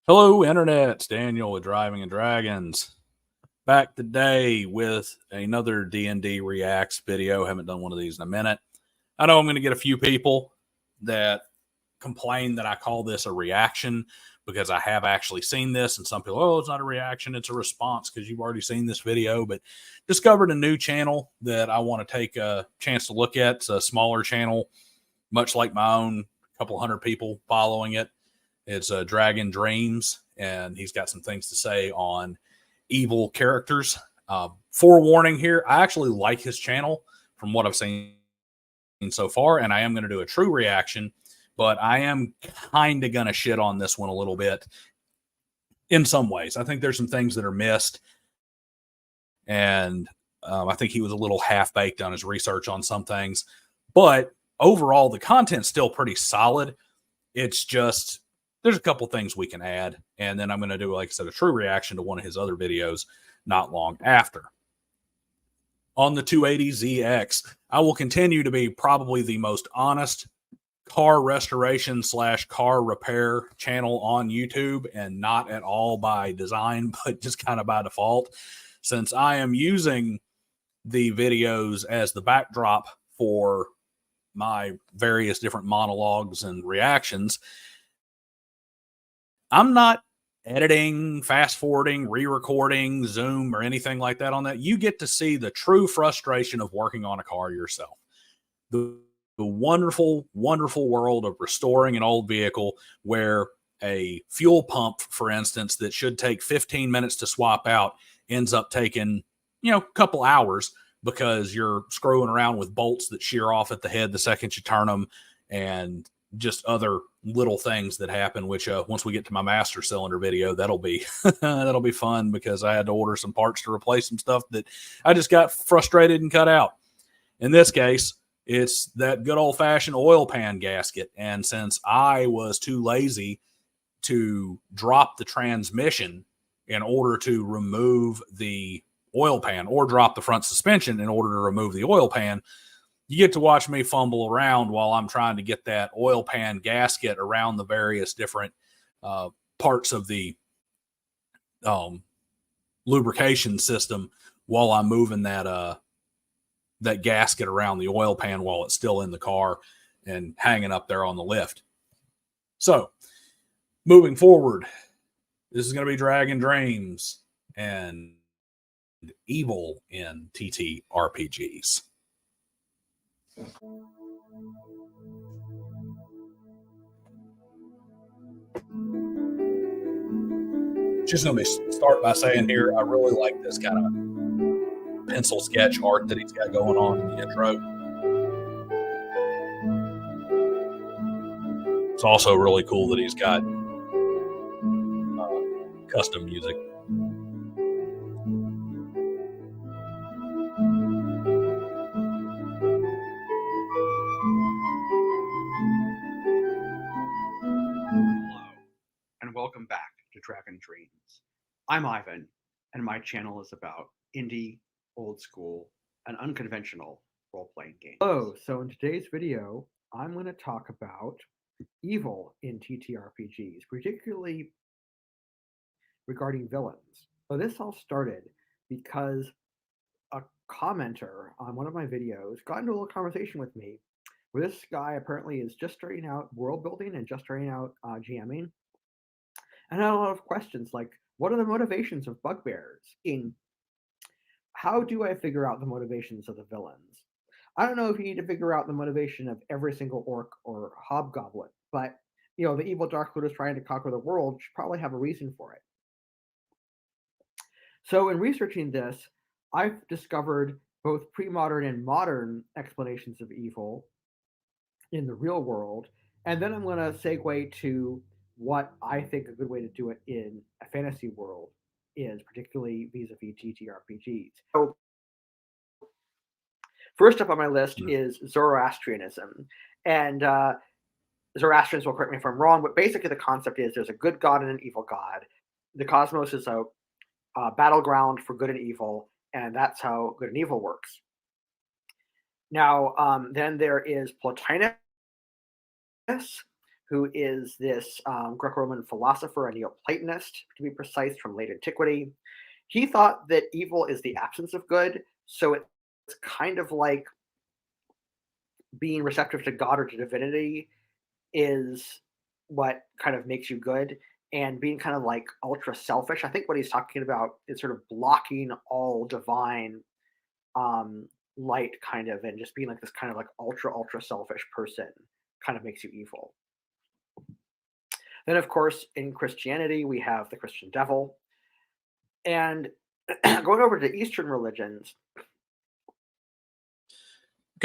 Hello, Internet. It's Daniel with Driving and Dragons. Back today with another D&D Reacts video. Haven't done one of these in a minute. I know I'm going to get a few people that complain that I call this a reaction because I have actually seen this, and some people, oh, it's not a reaction, it's a response because you've already seen this video. But discovered a new channel that I want to take a chance to look at. It's a smaller channel, much like my own, a couple hundred people following it. It's Dragon Dreams, and he's got some things to say on evil characters. Forewarning here, I actually like his channel from what I've seen so far, and I am going to do a true reaction, but I am kind of going to shit on this one a little bit in some ways. I think there's some things that are missed, and I think he was a little half-baked on his research on some things, but overall, the content's still pretty solid. It's just there's a couple things we can add, and then I'm going to do, like I said, a true reaction to one of his other videos not long after. On the 280ZX, I will continue to be probably the most honest car restoration / car repair channel on YouTube, and not at all by design, but just kind of by default, since I am using the videos as the backdrop for my various different monologues and reactions. I'm not editing, fast forwarding, re-recording, Zoom, or anything like that on that. You get to see the true frustration of working on a car yourself. The wonderful, wonderful world of restoring an old vehicle where a fuel pump, for instance, that should take 15 minutes to swap out ends up taking, a couple hours because you're screwing around with bolts that shear off at the head the second you turn them, and just other little things that happen, which once we get to my master cylinder video, that'll be that'll be fun, because I had to order some parts to replace some stuff that I just got frustrated and cut out. In this case, it's that good old-fashioned oil pan gasket, and since I was too lazy to drop the transmission in order to remove the oil pan, or drop the front suspension in order to remove the oil pan, you get to watch me fumble around while I'm trying to get that oil pan gasket around the various different parts of the lubrication system while I'm moving that gasket around the oil pan while it's still in the car and hanging up there on the lift. So, moving forward, this is going to be Dragon Dreams and evil in TTRPGs. Just going to start by saying here, I really like this kind of pencil sketch art that he's got going on in the intro. It's also really cool that he's got custom music. And welcome back to Dragon Dreams. I'm Ivan, and my channel is about indie, old school, and unconventional role-playing games. Hello, so in today's video, I'm going to talk about evil in TTRPGs, particularly regarding villains. So this all started because a commenter on one of my videos got into a little conversation with me, where this guy apparently is just starting out world building and just starting out GMing, and I had a lot of questions like, what are the motivations of bugbears? How do I figure out the motivations of the villains? I don't know if you need to figure out the motivation of every single orc or hobgoblin, but the evil Dark Lord is trying to conquer the world should probably have a reason for it. So in researching this, I've discovered both pre-modern and modern explanations of evil in the real world, and then I'm going to segue to what I think a good way to do it in a fantasy world is, particularly vis-a-vis TTRPGs. So, first up on my list is Zoroastrianism. And Zoroastrians will correct me if I'm wrong, but basically the concept is there's a good god and an evil god. The cosmos is a battleground for good and evil, and that's how good and evil works. Now, then there is Plotinus, who is this Greco-Roman philosopher and Neoplatonist, to be precise, from late antiquity. He thought that evil is the absence of good, so it's kind of like being receptive to God or to divinity is what kind of makes you good, and being kind of like ultra selfish. I think what he's talking about is sort of blocking all divine light, kind of, and just being like this kind of like ultra selfish person kind of makes you evil. Then, of course, in Christianity, we have the Christian devil. And going over to Eastern religions.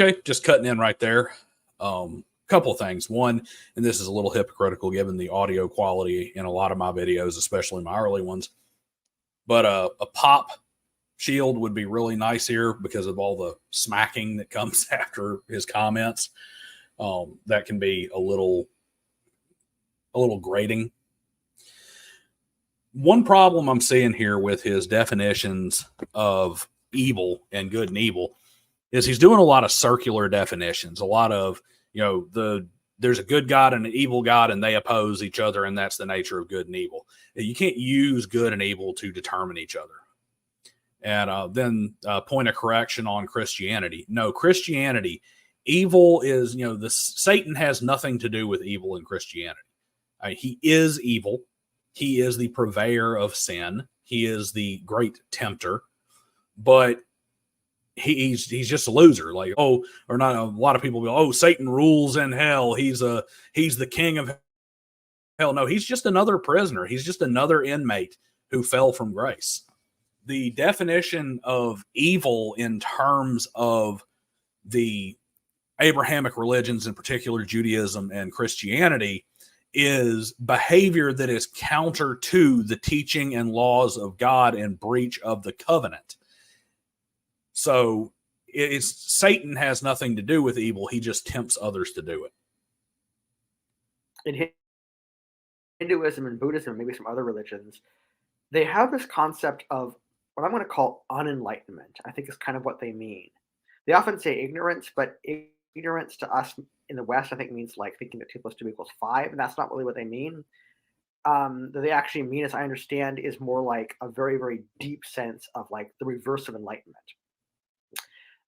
Okay, just cutting in right there. Couple of things. One, and this is a little hypocritical given the audio quality in a lot of my videos, especially my early ones, but a pop shield would be really nice here because of all the smacking that comes after his comments. That can be a little grating. One problem I'm seeing here with his definitions of evil and good and evil is he's doing a lot of circular definitions, a lot of, there's a good God and an evil God and they oppose each other, and that's the nature of good and evil. You can't use good and evil to determine each other. And then point of correction on Christianity. No, Christianity, evil is, Satan has nothing to do with evil in Christianity. He is evil. He is the purveyor of sin. He is the great tempter, but he's just a loser. Like, or not. A lot of people go, oh, Satan rules in hell. He's the king of hell. No, he's just another prisoner. He's just another inmate who fell from grace. The definition of evil in terms of the Abrahamic religions, in particular Judaism and Christianity, is behavior that is counter to the teaching and laws of God and breach of the covenant. So Satan has nothing to do with evil. He just tempts others to do it. In Hinduism and Buddhism, and maybe some other religions, they have this concept of what I'm going to call unenlightenment. I think is kind of what they mean. They often say ignorance, but ignorance to us in the West, I think, means like thinking that 2 + 2 = 5, and that's not really what they mean. That they actually mean, as I understand, is more like a very, very deep sense of like the reverse of enlightenment.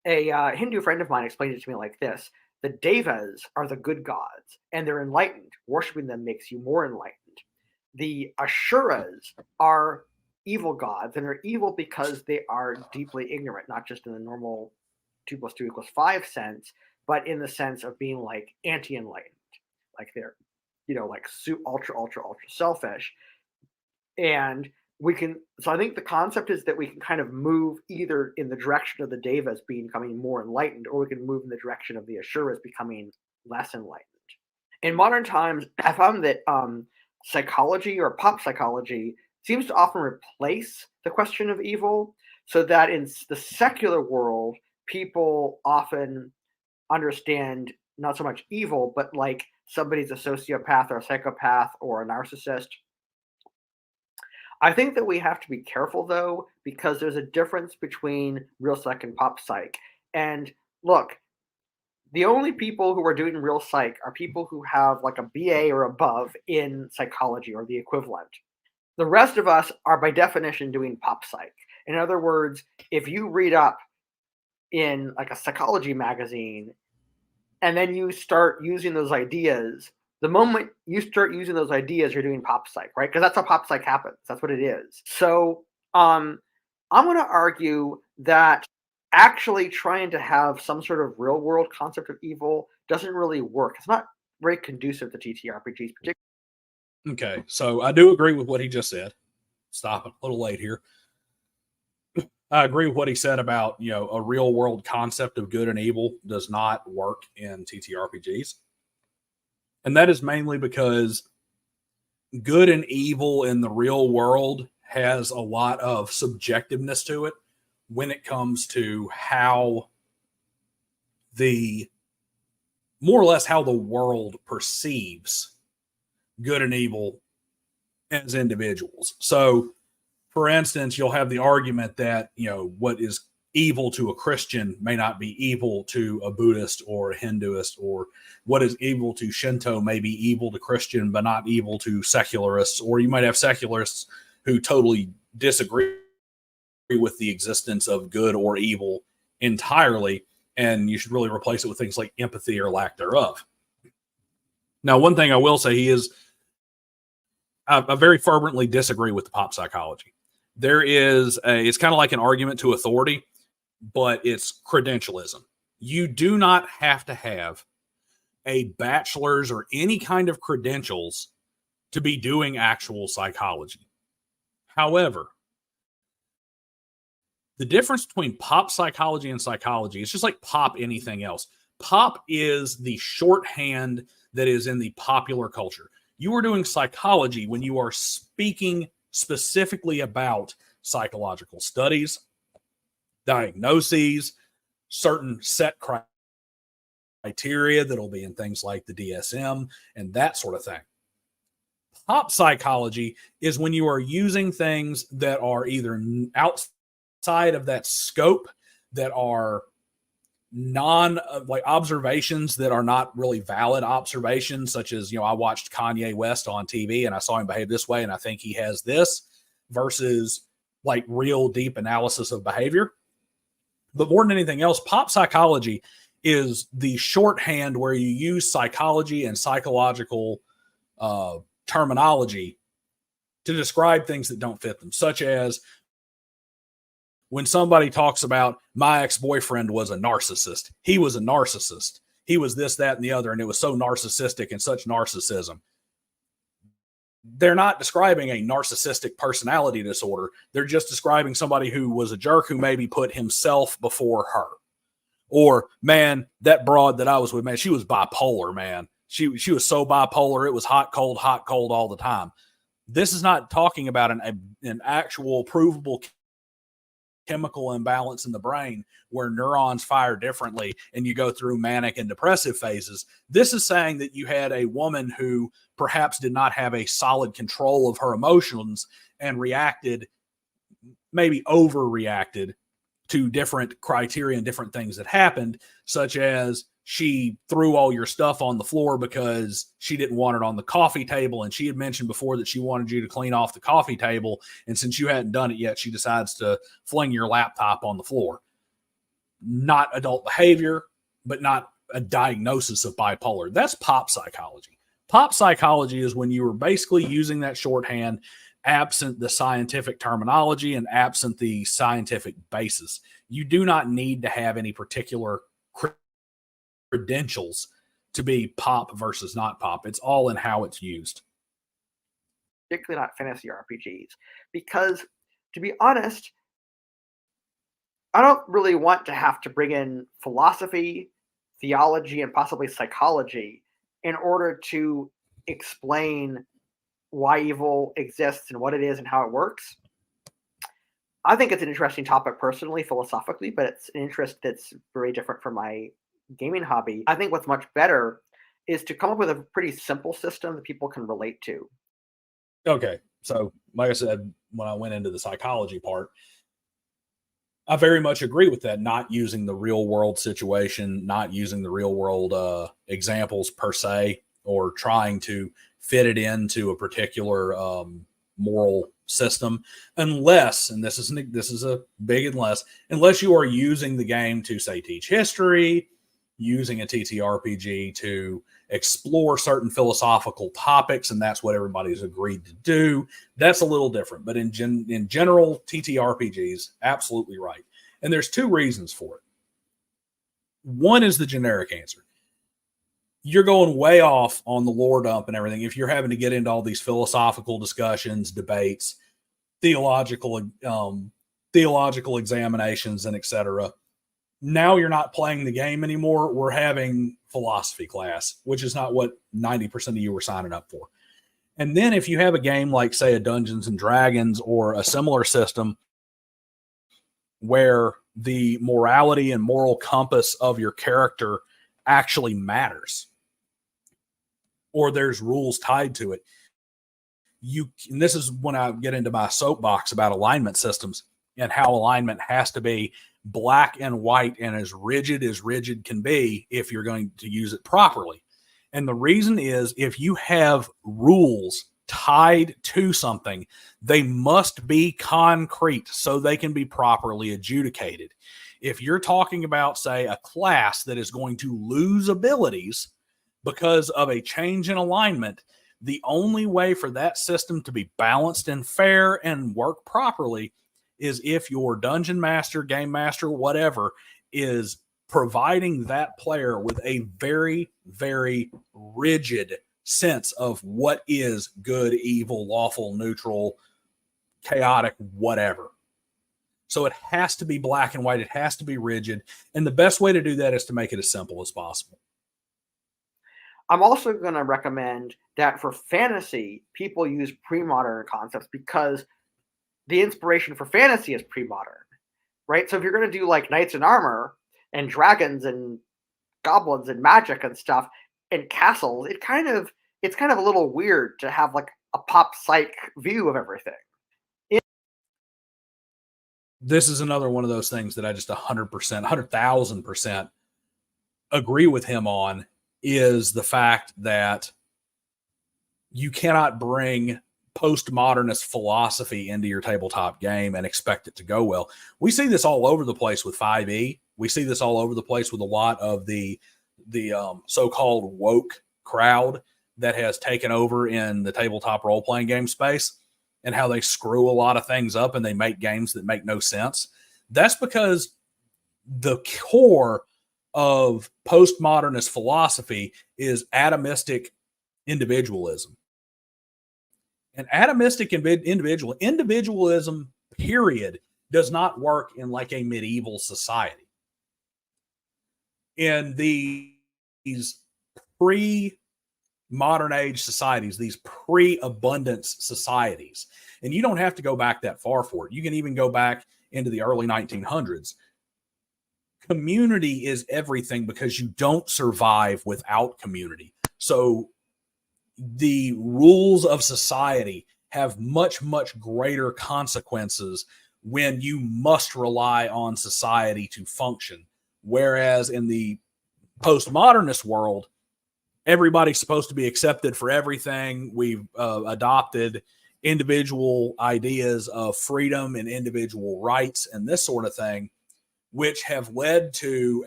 A Hindu friend of mine explained it to me like this: the devas are the good gods, and they're enlightened. Worshipping them makes you more enlightened. The asuras are evil gods, and they're evil because they are deeply ignorant, not just in the normal 2 + 2 = 5 sense, but in the sense of being like anti-enlightened, like they're, like ultra selfish. And so I think the concept is that we can kind of move either in the direction of the devas becoming more enlightened, or we can move in the direction of the asuras becoming less enlightened. In modern times, I found that psychology or pop psychology seems to often replace the question of evil, so that in the secular world, people often understand not so much evil, but like somebody's a sociopath or a psychopath or a narcissist. I think that we have to be careful, though, because there's a difference between real psych and pop psych. And look, the only people who are doing real psych are people who have like a BA or above in psychology or the equivalent. The rest of us are by definition doing pop psych. In other words, if you read up in like a psychology magazine and then you start using those ideas, the moment you start using those ideas, you're doing pop psych, right? Because that's how pop psych happens. That's what it is. So I'm going to argue that actually trying to have some sort of real world concept of evil doesn't really work. It's not very conducive to TTRPGs, particularly. Okay, so I do agree with what he just said. Stop it, a little late here. I agree with what he said about, a real world concept of good and evil does not work in TTRPGs. And that is mainly because good and evil in the real world has a lot of subjectiveness to it when it comes to how more or less how the world perceives good and evil as individuals. So, for instance, you'll have the argument that, what is evil to a Christian may not be evil to a Buddhist or a Hinduist, or what is evil to Shinto may be evil to Christian, but not evil to secularists. Or you might have secularists who totally disagree with the existence of good or evil entirely, and you should really replace it with things like empathy or lack thereof. Now, one thing I will say I very fervently disagree with the pop psychology. It's kind of like an argument to authority, but it's credentialism. You do not have to have a bachelor's or any kind of credentials to be doing actual psychology. However, the difference between pop psychology and psychology is just like pop anything else. Pop is the shorthand that is in the popular culture. You are doing psychology when you are speaking specifically about psychological studies, diagnoses, certain set criteria that'll be in things like the DSM and that sort of thing. Pop psychology is when you are using things that are either outside of that scope, that are like observations that are not really valid observations, such as, I watched Kanye West on TV and I saw him behave this way and I think he has this, versus like real deep analysis of behavior. But more than anything else, pop psychology is the shorthand where you use psychology and psychological terminology to describe things that don't fit them, such as when somebody talks about my ex-boyfriend was a narcissist. He was a narcissist. He was this, that, and the other, and it was so narcissistic and such narcissism. They're not describing a narcissistic personality disorder. They're just describing somebody who was a jerk who maybe put himself before her. Or, man, that broad that I was with, man, she was bipolar, man. She was so bipolar, it was hot, cold all the time. This is not talking about an actual provable chemical imbalance in the brain where neurons fire differently and you go through manic and depressive phases. This is saying that you had a woman who perhaps did not have a solid control of her emotions and maybe overreacted to different criteria and different things that happened, such as she threw all your stuff on the floor because she didn't want it on the coffee table. And she had mentioned before that she wanted you to clean off the coffee table. And since you hadn't done it yet, she decides to fling your laptop on the floor. Not adult behavior, but not a diagnosis of bipolar. That's pop psychology. Pop psychology is when you are basically using that shorthand absent the scientific terminology and absent the scientific basis. You do not need to have any particular credentials to be pop versus not pop. It's all in how it's used. Particularly not fantasy RPGs, because to be honest, I don't really want to have to bring in philosophy, theology, and possibly psychology in order to explain why evil exists and what it is and how it works. I think it's an interesting topic personally, philosophically, but it's an interest that's very different from my gaming hobby. I think what's much better is to come up with a pretty simple system that people can relate to. Okay. So, like I said, when I went into the psychology part, I very much agree with that. Not using the real world situation, not using the real world examples per se, or trying to fit it into a particular moral system, unless, and this is a big unless you are using the game to, say, teach history, using a TTRPG to explore certain philosophical topics, and that's what everybody's agreed to do. That's a little different. But in general, TTRPGs, absolutely right. And there's two reasons for it. One is the generic answer. You're going way off on the lore dump and everything if you're having to get into all these philosophical discussions, debates, theological examinations, and etc. Now you're not playing the game anymore. We're having philosophy class, which is not what 90% of you were signing up for. And then if you have a game like, say, a Dungeons and Dragons or a similar system where the morality and moral compass of your character actually matters, or there's rules tied to it, and this is when I get into my soapbox about alignment systems and how alignment has to be black and white and as rigid can be if you're going to use it properly. And the reason is, if you have rules tied to something, they must be concrete so they can be properly adjudicated. If you're talking about, say, a class that is going to lose abilities because of a change in alignment, the only way for that system to be balanced and fair and work properly is if your dungeon master, game master, whatever, is providing that player with a very, very rigid sense of what is good, evil, lawful, neutral, chaotic, whatever. So it has to be black and white. It has to be rigid. And the best way to do that is to make it as simple as possible. I'm also going to recommend that for fantasy, people use pre-modern concepts because the inspiration for fantasy is pre-modern, right? So if you're going to do like knights in armor and dragons and goblins and magic and stuff and castles, it's kind of a little weird to have like a pop psych view of everything. This is another one of those things that I just 100%, 100,000% agree with him on, is the fact that you cannot bring postmodernist philosophy into your tabletop game and expect it to go well. We see this all over the place with 5e. We see this all over the place with a lot of the so-called woke crowd that has taken over in the tabletop role-playing game space, and how they screw a lot of things up and they make games that make no sense. That's because the core of postmodernist philosophy is atomistic individualism. And atomistic individualism, period, does not work in like a medieval society. In these pre-modern age societies, these pre-abundance societies, and you don't have to go back that far for it. You can even go back into the early 1900s. Community is everything because you don't survive without community. So the rules of society have much, much greater consequences when you must rely on society to function. Whereas in the postmodernist world, everybody's supposed to be accepted for everything. We've adopted individual ideas of freedom and individual rights and this sort of thing, which have led to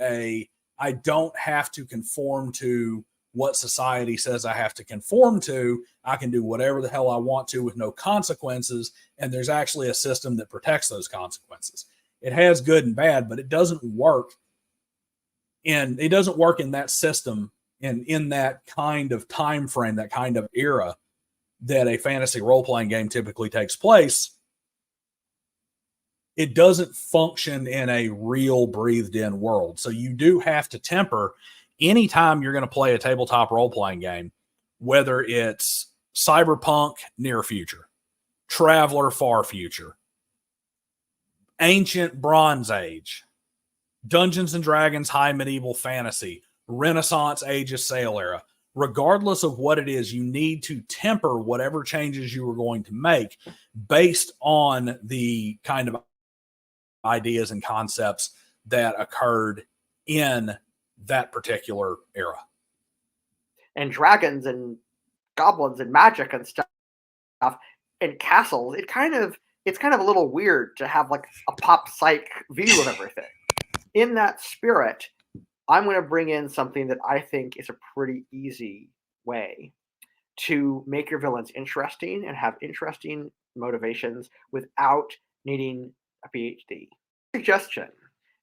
I don't have to conform to what society says I have to conform to. I can do whatever the hell I want to with no consequences. And there's actually a system that protects those consequences. It has good and bad, but it doesn't work in that system and in that kind of time frame, that kind of era that a fantasy role-playing game typically takes place. It doesn't function in a real breathed-in world. So you do have to temper anytime you're going to play a tabletop role-playing game, whether it's cyberpunk near future, traveler far future, ancient Bronze Age, Dungeons and Dragons high medieval fantasy, Renaissance Age of Sail era. Regardless of what it is, you need to temper whatever changes you are going to make based on the kind of ideas and concepts that occurred in that particular era. And dragons and goblins and magic and stuff and castles, it's kind of a little weird to have like a pop psych view of everything. In that spirit, I'm going to bring in something that I think is a pretty easy way to make your villains interesting and have interesting motivations without needing a PhD. Suggestion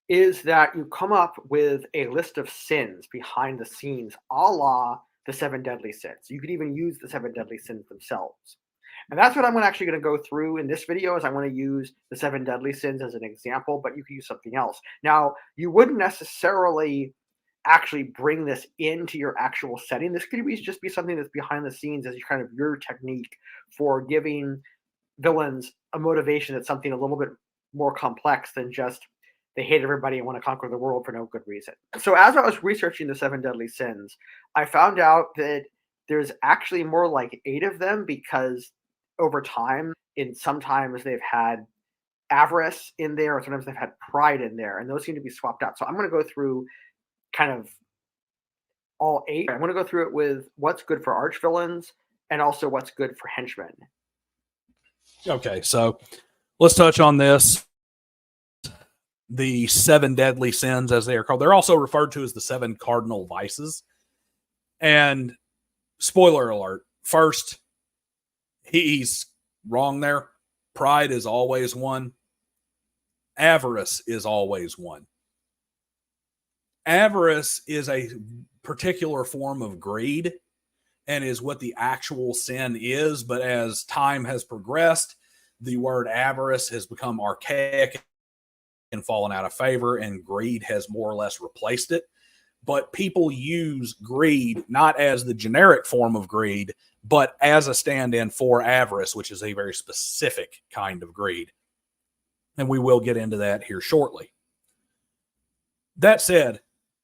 is that you come up with a list of sins behind the scenes, a la the 7 deadly sins. You could even use the 7 deadly sins themselves. And that's what I'm actually going to go through in this video. Is I want to use the 7 deadly sins as an example, but you could use something else. Now, you wouldn't necessarily actually bring this into your actual setting. This could just be something that's behind the scenes as kind of your technique for giving villains a motivation that's something a little bit more complex than just they hate everybody and want to conquer the world for no good reason. So as I was researching the 7 deadly sins, I found out that there's actually more like 8 of them, because over time, sometimes they've had avarice in there, or sometimes they've had pride in there, and those seem to be swapped out. So I'm going to go through kind of all 8. I'm going to go through it with what's good for archvillains and also what's good for henchmen. Okay, so let's touch on this. The 7 deadly sins, as they are called. They're also referred to as the 7 cardinal vices. And spoiler alert, first, he's wrong there. Pride is always one. Avarice is always one. Avarice is a particular form of greed and is what the actual sin is. But as time has progressed, the word avarice has become archaic and fallen out of favor, and greed has more or less replaced it. But people use greed not as the generic form of greed, but as a stand-in for avarice, which is a very specific kind of greed. And we will get into that here shortly. That said,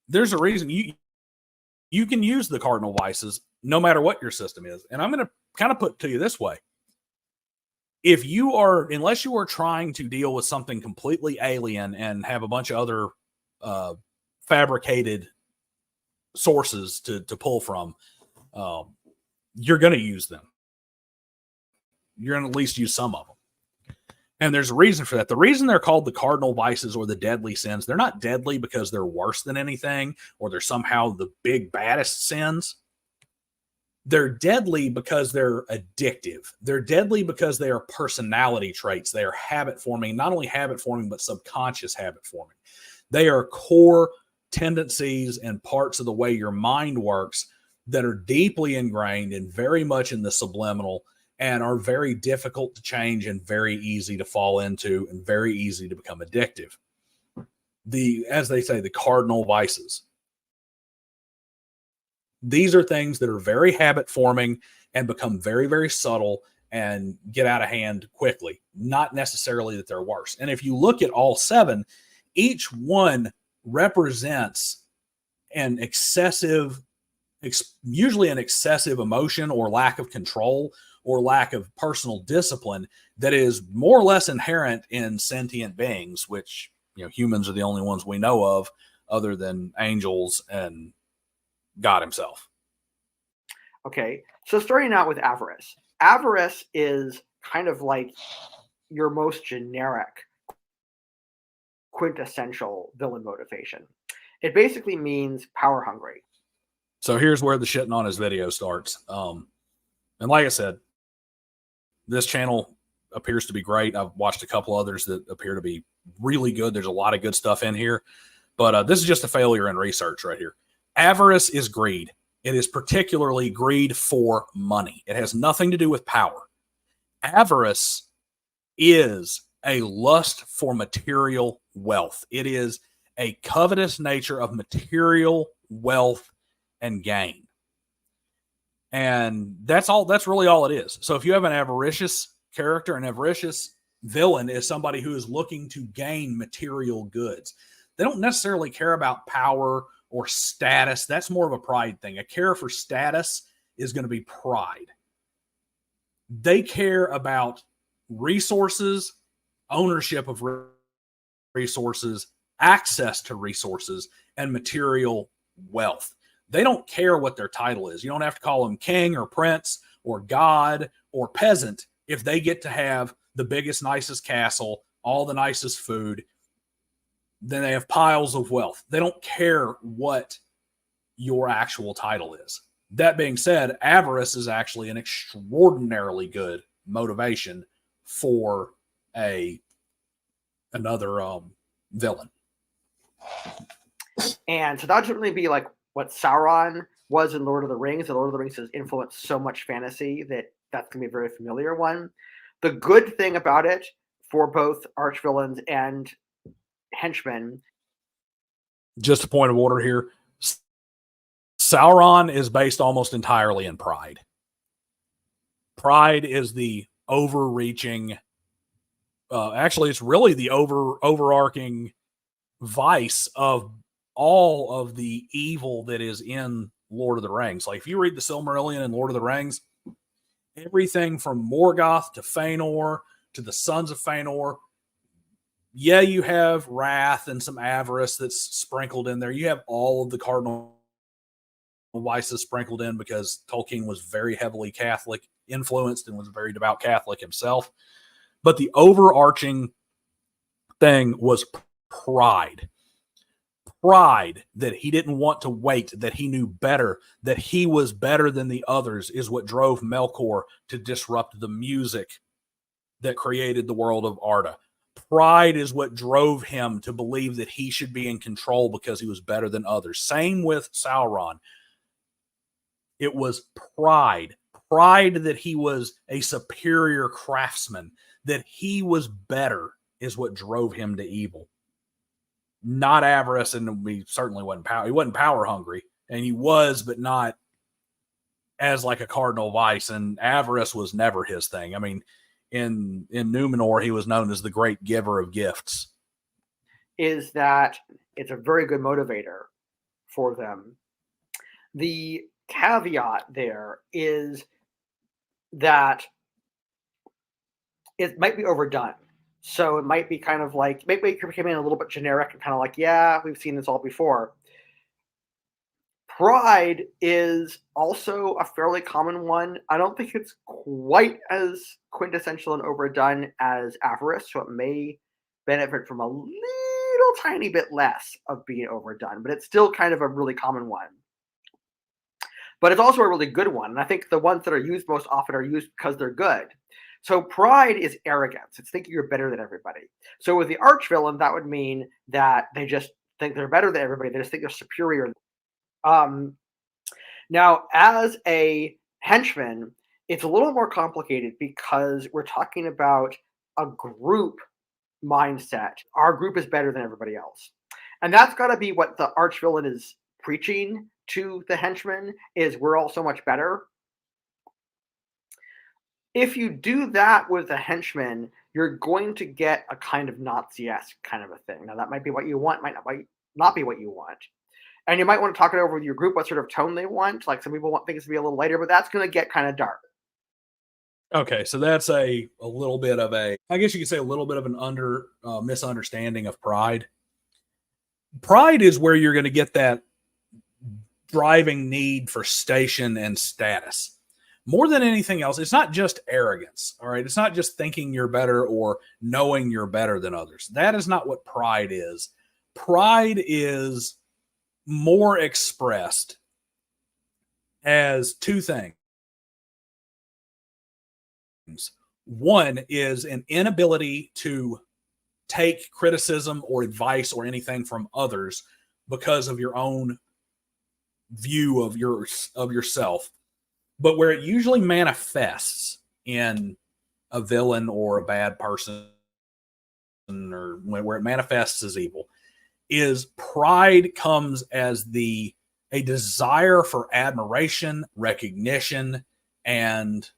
there's a reason you can use the cardinal vices no matter what your system is. And I'm going to kind of put it to you this way. If you are, unless you are trying to deal with something completely alien and have a bunch of other fabricated sources to pull from, you're going to use them. You're going to at least use some of them. And there's a reason for that. The reason they're called the cardinal vices or the deadly sins, they're not deadly because they're worse than anything or they're somehow the big baddest sins. They're deadly because they're addictive. They're deadly because they are personality traits. They are habit forming, not only habit forming, but subconscious habit forming. They are core tendencies and parts of the way your mind works that are deeply ingrained and very much in the subliminal and are very difficult to change and very easy to fall into and very easy to become addictive. As they say, the cardinal vices. These are things that are very habit forming and become very, very subtle and get out of hand quickly. Not necessarily that they're worse. And if you look at all 7, each one represents an excessive, usually an excessive emotion or lack of control or lack of personal discipline that is more or less inherent in sentient beings, which, humans are the only ones we know of other than angels and God himself. Okay, so starting out with avarice. Avarice is kind of like your most generic, quintessential villain motivation. It basically means power hungry. So here's where the shitting on his video starts. And like I said, this channel appears to be great. I've watched a couple others that appear to be really good. There's a lot of good stuff in here. But this is just a failure in research right here. Avarice is greed. It is particularly greed for money. It has nothing to do with power. Avarice is a lust for material wealth. It is a covetous nature of material wealth and gain. And that's really all it is. So if you have an avaricious character, an avaricious villain is somebody who is looking to gain material goods. They don't necessarily care about power or status. That's more of a pride thing. A care for status is going to be pride. They care about resources, ownership of resources, access to resources, and material wealth. They don't care what their title is. You don't have to call them king or prince or god or peasant if they get to have the biggest, nicest castle, all the nicest food. Then they have piles of wealth. They don't care what your actual title is. That being said, avarice is actually an extraordinarily good motivation for another villain. And so that would certainly be like what Sauron was in Lord of the Rings. And Lord of the Rings has influenced so much fantasy that's going to be a very familiar one. The good thing about it for both archvillains and henchmen. Just a point of order here. Sauron is based almost entirely in pride. Pride is the overreaching, actually, it's really the overarching vice of all of the evil that is in Lord of the Rings. Like if you read the Silmarillion and Lord of the Rings, everything from Morgoth to Fëanor to the Sons of Fëanor, Yeah, you have wrath and some avarice that's sprinkled in there. You have all of the cardinal vices sprinkled in because Tolkien was very heavily Catholic influenced and was a very devout Catholic himself. But the overarching thing was pride. Pride that he didn't want to wait, that he knew better, that he was better than the others is what drove Melkor to disrupt the music that created the world of Arda. Pride is what drove him to believe that he should be in control because he was better than others. Same with Sauron. It was pride. Pride that he was a superior craftsman, that he was better is what drove him to evil. Not avarice, and he certainly wasn't power. He wasn't power hungry, and he was, but not as like a cardinal vice. And avarice was never his thing. I mean, in Numenor, he was known as the great giver of gifts. Is that it's a very good motivator for them. The caveat there is that it might be overdone. So it might be kind of like, maybe it came in a little bit generic and kind of like, yeah, we've seen this all before. Pride is also a fairly common one. I don't think it's quite as quintessential and overdone as avarice, so it may benefit from a little tiny bit less of being overdone, but it's still kind of a really common one. But it's also a really good one, and I think the ones that are used most often are used because they're good. So pride is arrogance. It's thinking you're better than everybody. So with the archvillain, that would mean that they just think they're better than everybody. They just think they're superior. Now, as a henchman, it's a little more complicated because we're talking about a group mindset. Our group is better than everybody else. And that's got to be what the archvillain is preaching to the henchmen, is we're all so much better. If you do that with a henchman, you're going to get a kind of Nazi-esque kind of a thing. Now, that might be what you want, might not be what you want. And you might want to talk it over with your group, what sort of tone they want. Like some people want things to be a little lighter, but that's going to get kind of dark. Okay, so that's a little bit of a, I guess you could say a little bit of an misunderstanding of pride. Pride is where you're going to get that driving need for station and status. More than anything else, it's not just arrogance, all right? It's not just thinking you're better or knowing you're better than others. That is not what pride is. Pride is more expressed as two things. One is an inability to take criticism or advice or anything from others because of your own view of yourself. But where it usually manifests in a villain or a bad person, or where it manifests as evil, is pride comes as a desire for admiration, recognition, and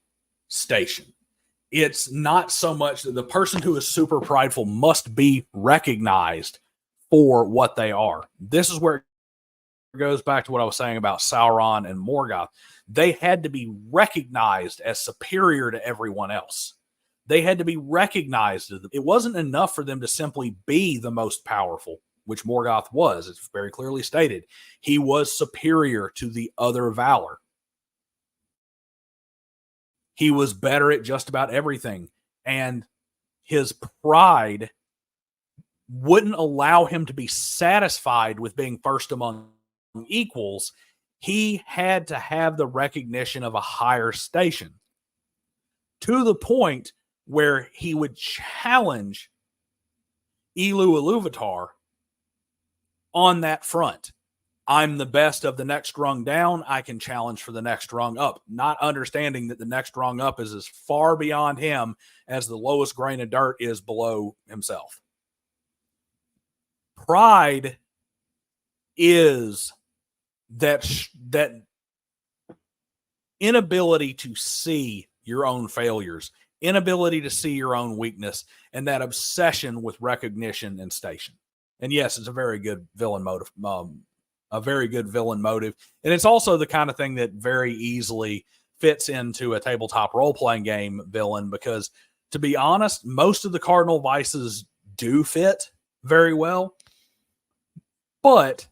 station. It's not so much that the person who is super prideful must be recognized for what they are. This is where it goes back to what I was saying about Sauron and Morgoth. They had to be recognized as superior to everyone else. They had to be recognized. It wasn't enough for them to simply be the most powerful, which Morgoth was. It's very clearly stated. He was superior to the other Valar. He was better at just about everything. And his pride wouldn't allow him to be satisfied with being first among equals. He had to have the recognition of a higher station, to the point where he would challenge Elu Iluvatar on that front. I'm the best of the next rung down. I can challenge for the next rung up, not understanding that the next rung up is as far beyond him as the lowest grain of dirt is below himself. Pride is that inability to see your own failures, inability to see your own weakness, and that obsession with recognition and station. And yes, it's a very good villain motive. And it's also the kind of thing that very easily fits into a tabletop role-playing game villain, because to be honest, most of the cardinal vices do fit very well. But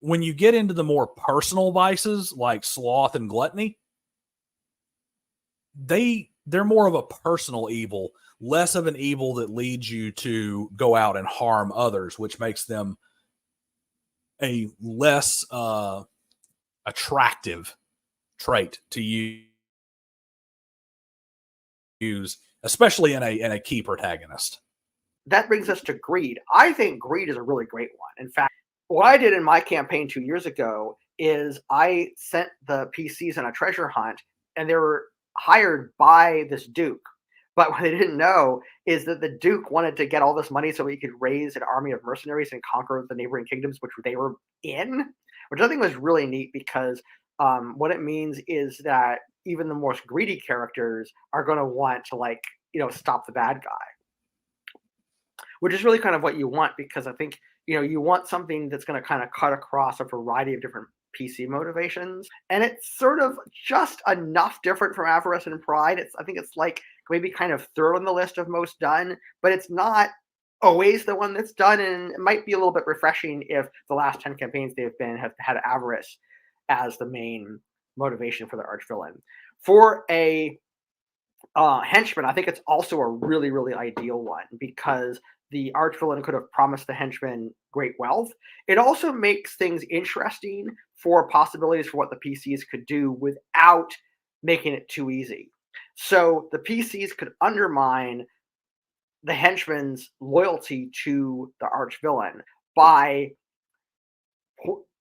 when you get into the more personal vices like sloth and gluttony, they're more of a personal evil, less of an evil that leads you to go out and harm others, which makes them a less attractive trait to use, especially in a key protagonist. That brings us to greed. I think greed is a really great one. In fact, what I did in my campaign 2 years ago is I sent the PCs on a treasure hunt, and they were hired by this duke. But what they didn't know is that the duke wanted to get all this money so he could raise an army of mercenaries and conquer the neighboring kingdoms, which they were in, which I think was really neat because what it means is that even the most greedy characters are going to want to, like, stop the bad guy, which is really kind of what you want, because I think you want something that's going to kind of cut across a variety of different PC motivations, and it's sort of just enough different from Avarice and Pride. I think it's like maybe kind of third on the list of most done, but it's not always the one that's done, and it might be a little bit refreshing if the last 10 campaigns have had Avarice as the main motivation for the archvillain. For a henchman, I think it's also a really, really ideal one, because the archvillain could have promised the henchman great wealth. It also makes things interesting for possibilities for what the PCs could do without making it too easy. So the PCs could undermine the henchman's loyalty to the archvillain by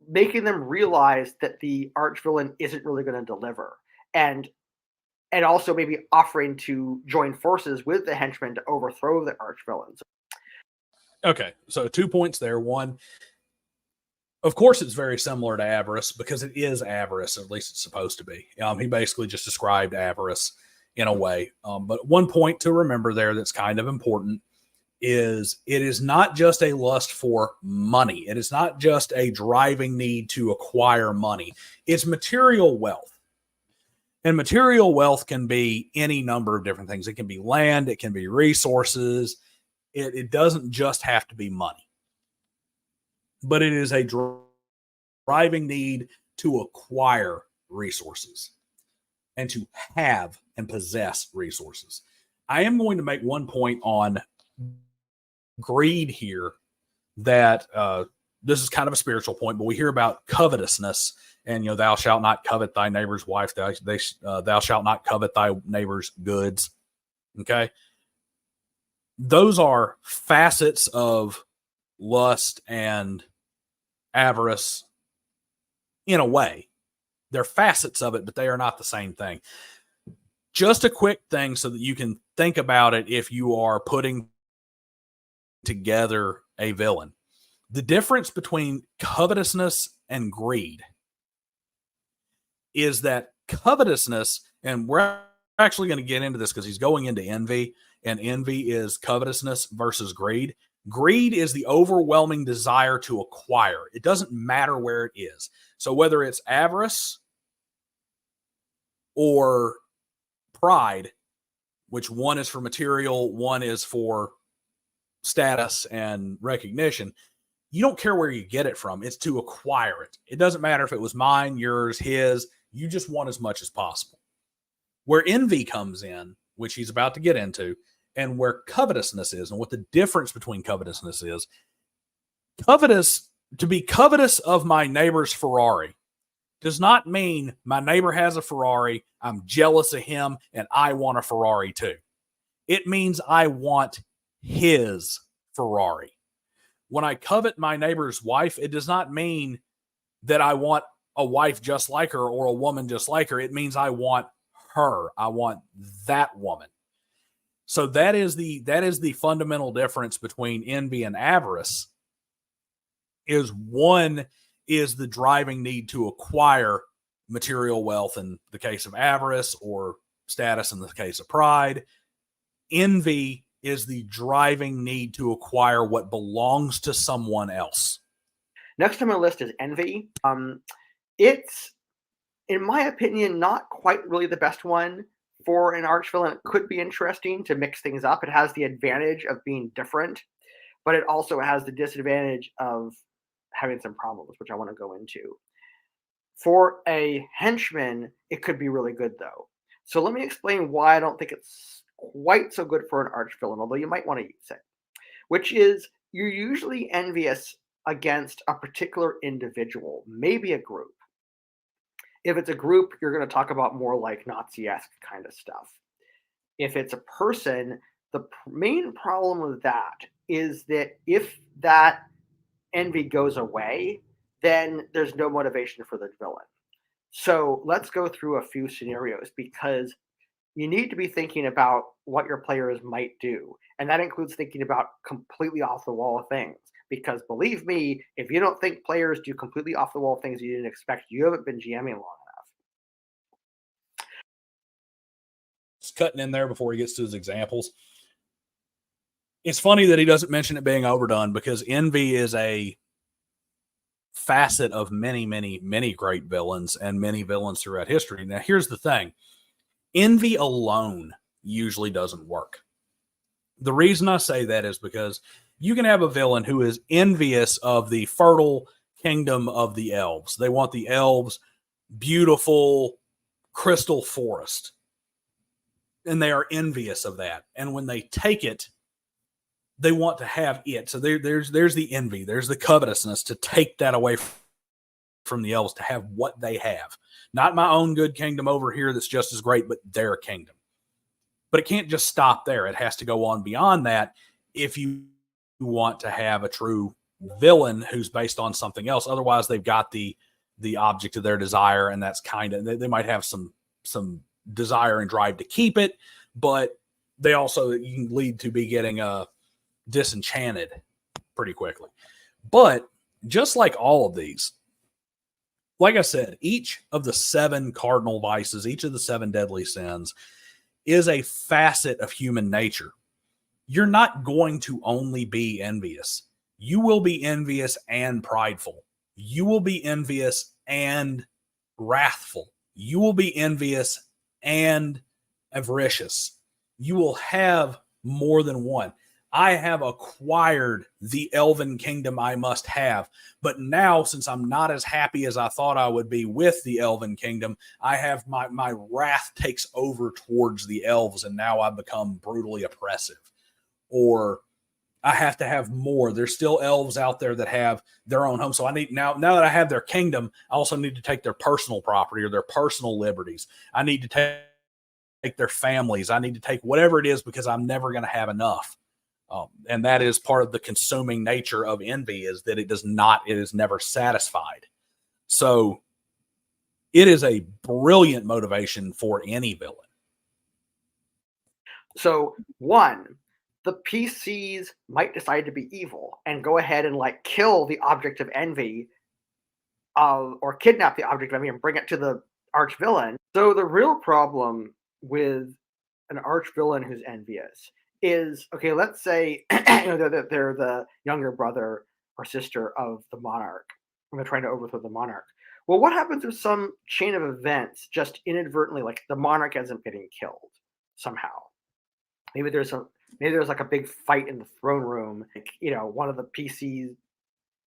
making them realize that the archvillain isn't really going to deliver, and also maybe offering to join forces with the henchmen to overthrow the archvillains. Okay, so 2 points there. One, of course, it's very similar to Avarice because it is Avarice, at least it's supposed to be. He basically just described Avarice in a way. But 1 point to remember there that's kind of important is it is not just a lust for money. It is not just a driving need to acquire money. It's material wealth. And material wealth can be any number of different things. It can be land, it can be resources. It doesn't just have to be money. But it is a driving need to acquire resources and to have and possess resources. I am going to make 1 point on greed here that this is kind of a spiritual point, but we hear about covetousness and, thou shalt not covet thy neighbor's wife. Thou shalt not covet thy neighbor's goods. Okay. Those are facets of lust and avarice in a way. They're facets of it, but they are not the same thing. Just a quick thing so that you can think about it if you are putting together a villain. The difference between covetousness and greed is that covetousness, and we're actually going to get into this because he's going into envy, and envy is covetousness versus greed. Greed is the overwhelming desire to acquire. It doesn't matter where it is. So whether it's avarice or pride, which one is for material, one is for status and recognition, you don't care where you get it from. It's to acquire it. It doesn't matter if it was mine, yours, his. You just want as much as possible. Where envy comes in, which he's about to get into, and where covetousness is, and what the difference between covetousness is. To be covetous of my neighbor's Ferrari does not mean my neighbor has a Ferrari, I'm jealous of him, and I want a Ferrari too. It means I want his Ferrari. When I covet my neighbor's wife, it does not mean that I want a wife just like her or a woman just like her. It means I want her. I want that woman. So that is the fundamental difference between envy and avarice. Is one is the driving need to acquire material wealth in the case of avarice, or status in the case of pride. Envy is the driving need to acquire what belongs to someone else. Next on my list is envy. It's, in my opinion, not quite really the best one for an archvillain. It could be interesting to mix things up. It has the advantage of being different. but it also has the disadvantage of having some problems, which I want to go into. For a henchman, it could be really good though. So let me explain why I don't think it's quite so good for an arch villain, although you might want to use it. Which is you're usually envious against a particular individual, maybe a group. If it's a group, you're going to talk about more like Nazi-esque kind of stuff. If it's a person, the main problem with that is that if that envy goes away, then there's no motivation for the villain. So let's go through a few scenarios because you need to be thinking about what your players might do. And that includes thinking about completely off the wall things. Because believe me, if you don't think players do completely off the wall things you didn't expect, you haven't been GMing long enough. Just cutting in there before he gets to his examples. It's funny that he doesn't mention it being overdone because envy is a facet of many, many, many great villains and many villains throughout history. Now, here's the thing. Envy alone usually doesn't work. The reason I say that is because you can have a villain who is envious of the fertile kingdom of the elves. They want the elves' beautiful crystal forest. And they are envious of that. And when they take it, they want to have it. So there's the envy. There's the covetousness to take that away from the elves, to have what they have. Not my own good kingdom over here that's just as great, but their kingdom. But it can't just stop there. It has to go on beyond that if you want to have a true villain who's based on something else. Otherwise, they've got the object of their desire, and that's kind of, they might have some desire and drive to keep it, but they also, you can lead to be getting disenchanted pretty quickly. But just like all of these, like I said, each of the 7 cardinal vices, each of the 7 deadly sins is a facet of human nature. You're not going to only be envious. You will be envious and prideful. You will be envious and wrathful. You will be envious and avaricious. You will have more than one. I have acquired the elven kingdom I must have. But now, since I'm not as happy as I thought I would be with the elven kingdom, I have my wrath takes over towards the elves, and now I become brutally oppressive. Or I have to have more. There's still elves out there that have their own home. So I need, now that I have their kingdom, I also need to take their personal property or their personal liberties. I need to take their families. I need to take whatever it is because I'm never going to have enough. And that is part of the consuming nature of envy, is that it is never satisfied. So it is a brilliant motivation for any villain. So, one, the PCs might decide to be evil and go ahead and like kill the object of envy, or kidnap the object of envy and bring it to the arch villain. So the real problem with an arch villain who's envious is, okay, let's say they're the younger brother or sister of the monarch, and they're trying to overthrow the monarch. Well, what happens if some chain of events just inadvertently, like the monarch ends up getting killed somehow? Maybe there's like a big fight in the throne room. Like, one of the PCs, he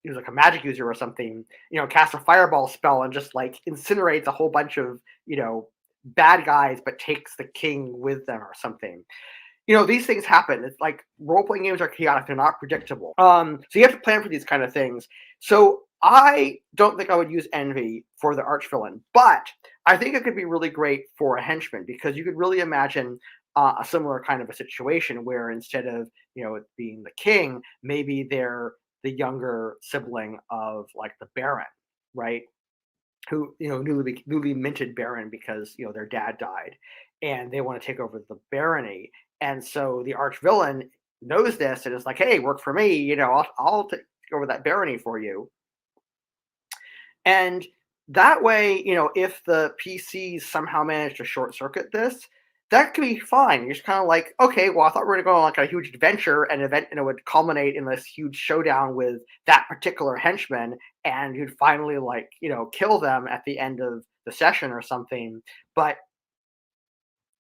was like a magic user or something, casts a fireball spell and just like incinerates a whole bunch of, bad guys, but takes the king with them or something. These things happen. It's like role-playing games are chaotic. They're not predictable. So you have to plan for these kind of things. So I don't think I would use envy for the archvillain, but I think it could be really great for a henchman, because you could really imagine a similar kind of a situation where instead of, it being the king, maybe they're the younger sibling of like the baron, right? Who, newly minted baron because, their dad died and they want to take over the barony. And so the arch villain knows this and is like, hey, work for me, I'll take over that barony for you. And that way, if the PCs somehow manage to short circuit this, that could be fine. You're just kind of like, okay, well, I thought we were going to go on like a huge adventure, and it would culminate in this huge showdown with that particular henchman, and you'd finally kill them at the end of the session or something. But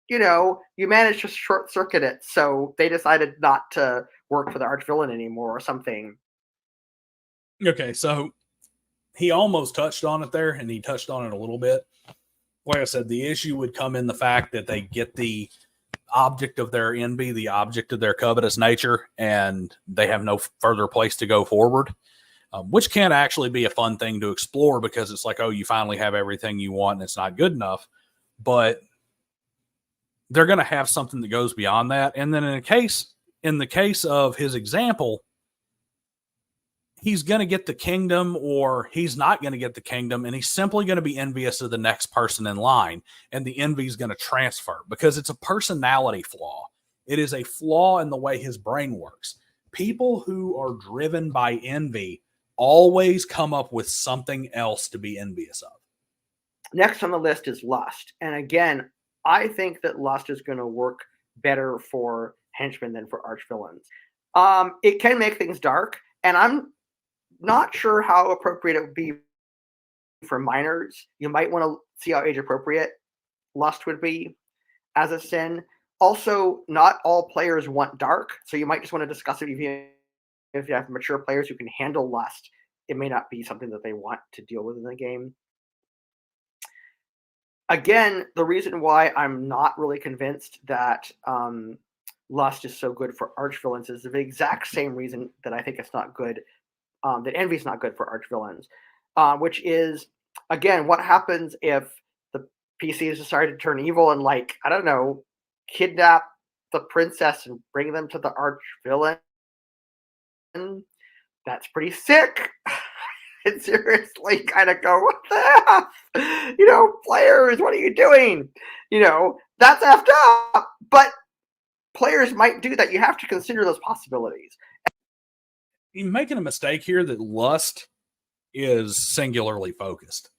you managed to short circuit it, so they decided not to work for the archvillain anymore or something. Okay, so he almost touched on it there, and he touched on it a little bit. Like I said, the issue would come in the fact that they get the object of their envy, the object of their covetous nature, and they have no further place to go forward, which can actually be a fun thing to explore because it's like, oh, you finally have everything you want and it's not good enough. But they're going to have something that goes beyond that. And then in the case of his example, he's going to get the kingdom or he's not going to get the kingdom, and he's simply going to be envious of the next person in line, and the envy is going to transfer because it's a personality flaw. It is a flaw in the way his brain works. People who are driven by envy always come up with something else to be envious of. Next on the list is lust. And again, I think that lust is going to work better for henchmen than for archvillains. It can make things dark, and I'm not sure how appropriate it would be for minors. You might want to see how age appropriate lust would be as a sin. Also, not all players want dark, so you might just want to discuss it if you have mature players who can handle lust. It may not be something that they want to deal with in the game. Again, the reason why I'm not really convinced that lust is so good for archvillains is the exact same reason that I think it's not good, that envy is not good for archvillains, which is, again, what happens if the PCs decide to turn evil and, like, I don't know, kidnap the princess and bring them to the archvillain? That's pretty sick. And seriously kind of go, what the F? Players, what are you doing? That's effed up. But players might do that. You have to consider those possibilities. You're making a mistake here that lust is singularly focused.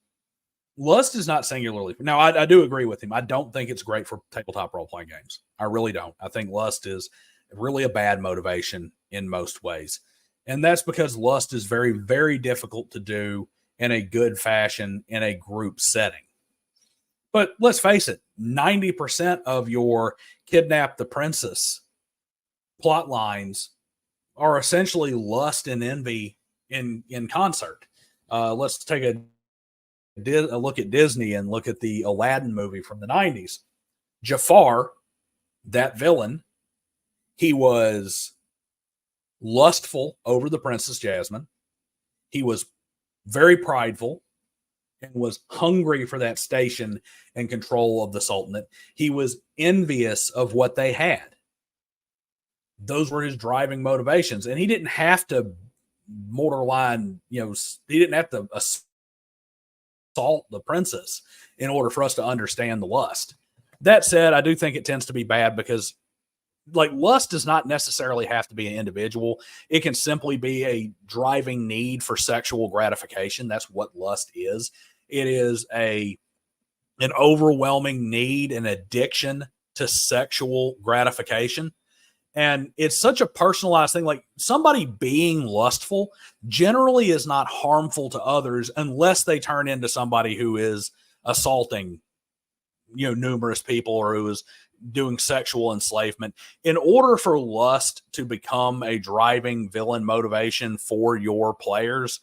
Lust is not singularly. Now, I do agree with him. I don't think it's great for tabletop role-playing games. I really don't. I think lust is really a bad motivation in most ways. And that's because lust is very, very difficult to do in a good fashion in a group setting. But let's face it, 90% of your kidnap the princess plot lines are essentially lust and envy in concert. Let's take a look at Disney and look at the Aladdin movie from the 90s. Jafar, that villain, he was lustful over the Princess Jasmine. He was very prideful and was hungry for that station and control of the Sultanate. He was envious of what they had. Those were his driving motivations. And he didn't have to borderline, he didn't have to assault the princess in order for us to understand the lust. That said, I do think it tends to be bad because, like, lust does not necessarily have to be an individual. It can simply be a driving need for sexual gratification. That's what lust is. It is an overwhelming need and addiction to sexual gratification. And it's such a personalized thing. Like, somebody being lustful generally is not harmful to others unless they turn into somebody who is assaulting, numerous people, or who is doing sexual enslavement. In order for lust to become a driving villain motivation for your players,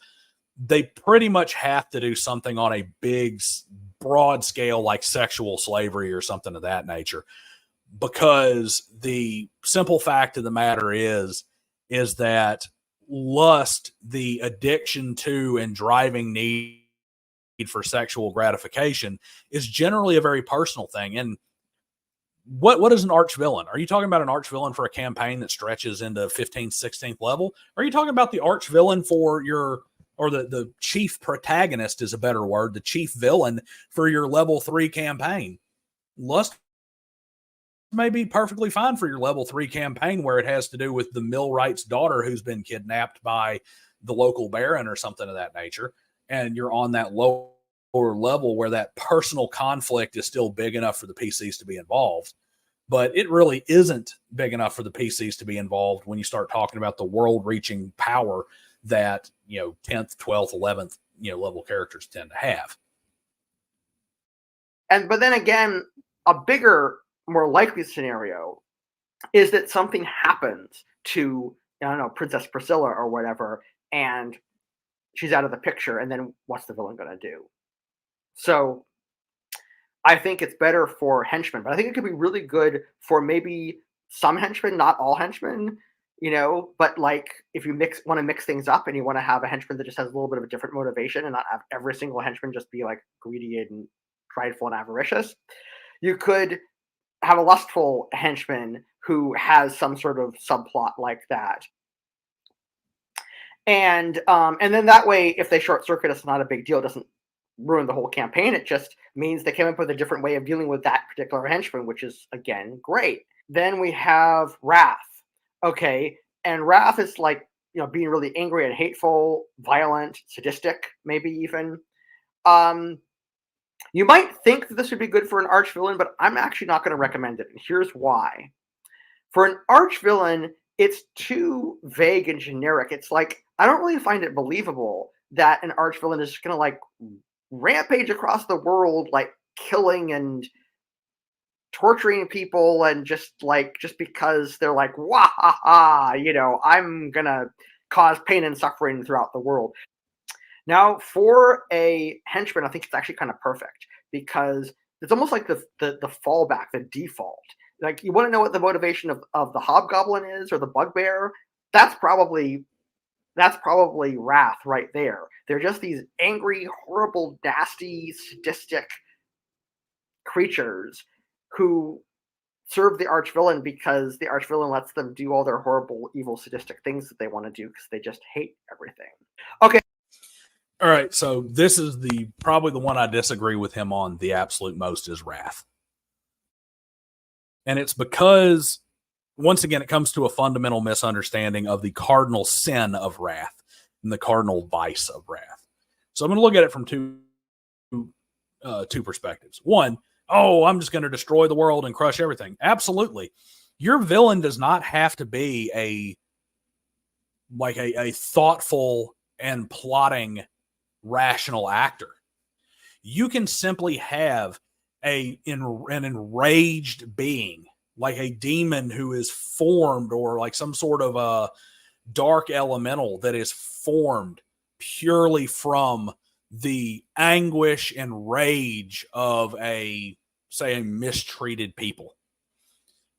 they pretty much have to do something on a big, broad scale, like sexual slavery or something of that nature. Because the simple fact of the matter is that lust, the addiction to and driving need for sexual gratification, is generally a very personal thing. And what is an arch villain? Are you talking about an arch villain for a campaign that stretches into 15th, 16th level? Are you talking about the arch villain for the chief protagonist is a better word, the chief villain for your level 3 campaign? Lust may be perfectly fine for your level 3 campaign where it has to do with the millwright's daughter who's been kidnapped by the local baron or something of that nature. And you're on that lower level where that personal conflict is still big enough for the PCs to be involved. But it really isn't big enough for the PCs to be involved when you start talking about the world-reaching power that, 10th, 12th, 11th, level characters tend to have. But then again, a bigger more likely scenario is that something happens to, I don't know, Princess Priscilla or whatever, and she's out of the picture, and then what's the villain going to do? So I think it's better for henchmen, but I think it could be really good for maybe some henchmen, not all henchmen, but like if you want to mix things up and you want to have a henchman that just has a little bit of a different motivation and not have every single henchman just be like greedy and prideful and avaricious, you could have a lustful henchman who has some sort of subplot like that. And then that way, if they short circuit, it's not a big deal. It doesn't ruin the whole campaign. It just means they came up with a different way of dealing with that particular henchman, which is again great. Then we have Wrath. Okay, and Wrath is like being really angry and hateful, violent, sadistic, maybe even. You might think that this would be good for an arch villain, but I'm actually not going to recommend it. And here's why. For an arch villain, it's too vague and generic. It's like, I don't really find it believable that an arch villain is just going to like rampage across the world, like killing and torturing people, and just because they're like, wah ha ha, I'm going to cause pain and suffering throughout the world. Now, for a henchman, I think it's actually kind of perfect because it's almost like the fallback, the default. Like, you want to know what the motivation of the hobgoblin is or the bugbear? That's probably Wrath right there. They're just these angry, horrible, nasty, sadistic creatures who serve the archvillain because the archvillain lets them do all their horrible, evil, sadistic things that they want to do because they just hate everything. Okay. All right, so this is probably the one I disagree with him on the absolute most is Wrath. And it's because, once again, it comes to a fundamental misunderstanding of the cardinal sin of wrath and the cardinal vice of wrath. So I'm going to look at it from two perspectives. One, I'm just going to destroy the world and crush everything. Absolutely. Your villain does not have to be a thoughtful and plotting rational actor. You can simply have an enraged being, like a demon who is formed, or like some sort of a dark elemental that is formed purely from the anguish and rage of a mistreated people,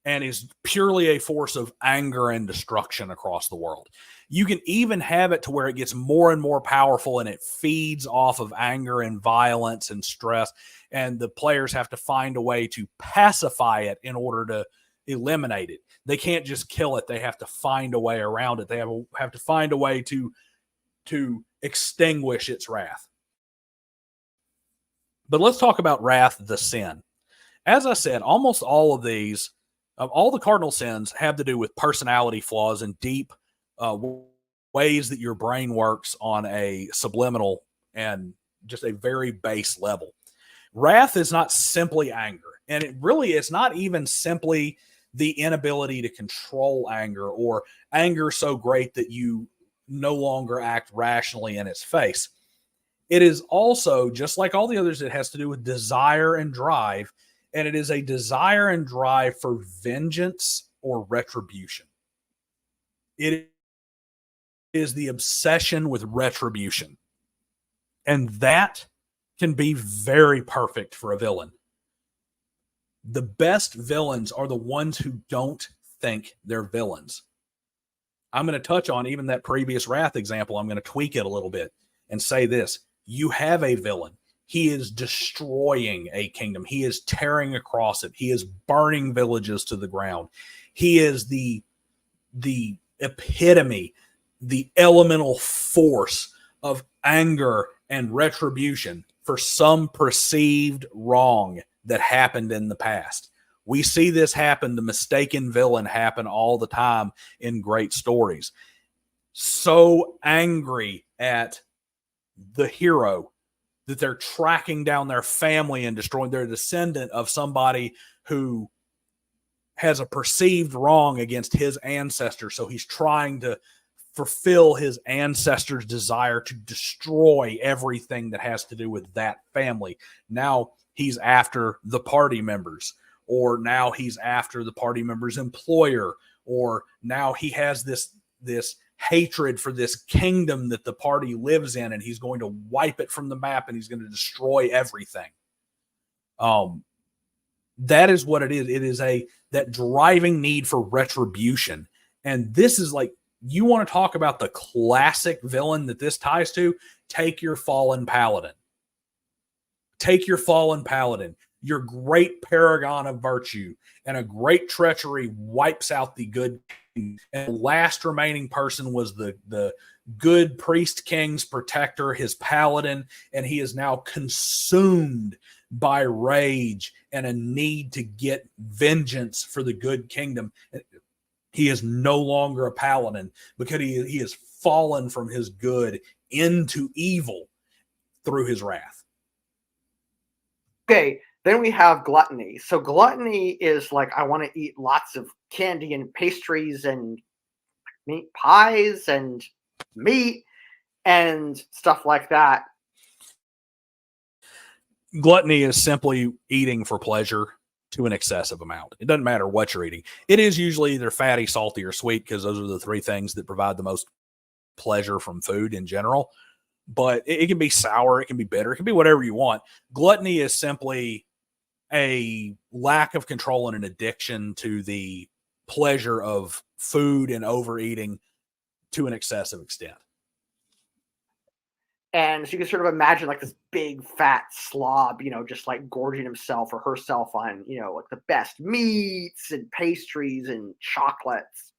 and is purely a force of anger and destruction across the world. You can even have it to where it gets more and more powerful and it feeds off of anger and violence and stress, and the players have to find a way to pacify it in order to eliminate it. They can't just kill it. They have to find a way around it. They have to find a way to extinguish its wrath. But let's talk about Wrath, the sin. As I said, almost all of these, all the cardinal sins have to do with personality flaws and deep ways that your brain works on a subliminal and just a very base level. Wrath is not simply anger, and it's not even simply the inability to control anger, or anger so great that you no longer act rationally in its face. It is also, just like all the others, it has to do with desire and drive, and it is a desire and drive for vengeance or retribution. It is the obsession with retribution. And that can be very perfect for a villain. The best villains are the ones who don't think they're villains. I'm going to touch on even that previous Wrath example. I'm going to tweak it a little bit and say this. You have a villain. He is destroying a kingdom. He is tearing across it. He is burning villages to the ground. He is the epitome, the elemental force of anger and retribution for some perceived wrong that happened in the past. We see this happen, the mistaken villain happen all the time in great stories. So angry at the hero that they're tracking down their family and destroying their descendant of somebody who has a perceived wrong against his ancestor. So he's trying to fulfill his ancestor's desire to destroy everything that has to do with that family. Now he's after the party members, or now he's after the party member's employer, or now he has this hatred for this kingdom that the party lives in, and he's going to wipe it from the map and he's going to destroy everything. That is what it is. It is that driving need for retribution. And this is like, you want to talk about the classic villain that this ties to? Take your fallen paladin. Take your fallen paladin. Your great paragon of virtue and a great treachery wipes out the good king. And the last remaining person was the good priest king's protector, his paladin, and he is now consumed by rage and a need to get vengeance for the good kingdom. He is no longer a paladin because he has fallen from his good into evil through his wrath. Okay, then we have gluttony. So gluttony is like, I want to eat lots of candy and pastries and meat pies and meat and stuff like that. Gluttony is simply eating for pleasure to an excessive amount. It doesn't matter what you're eating. It is usually either fatty, salty, or sweet, because those are the three things that provide the most pleasure from food in general. But it can be sour, it can be bitter, it can be whatever you want. Gluttony is simply a lack of control and an addiction to the pleasure of food and overeating to an excessive extent. And so you can sort of imagine like this big fat slob, just like gorging himself or herself on, like the best meats and pastries and chocolates.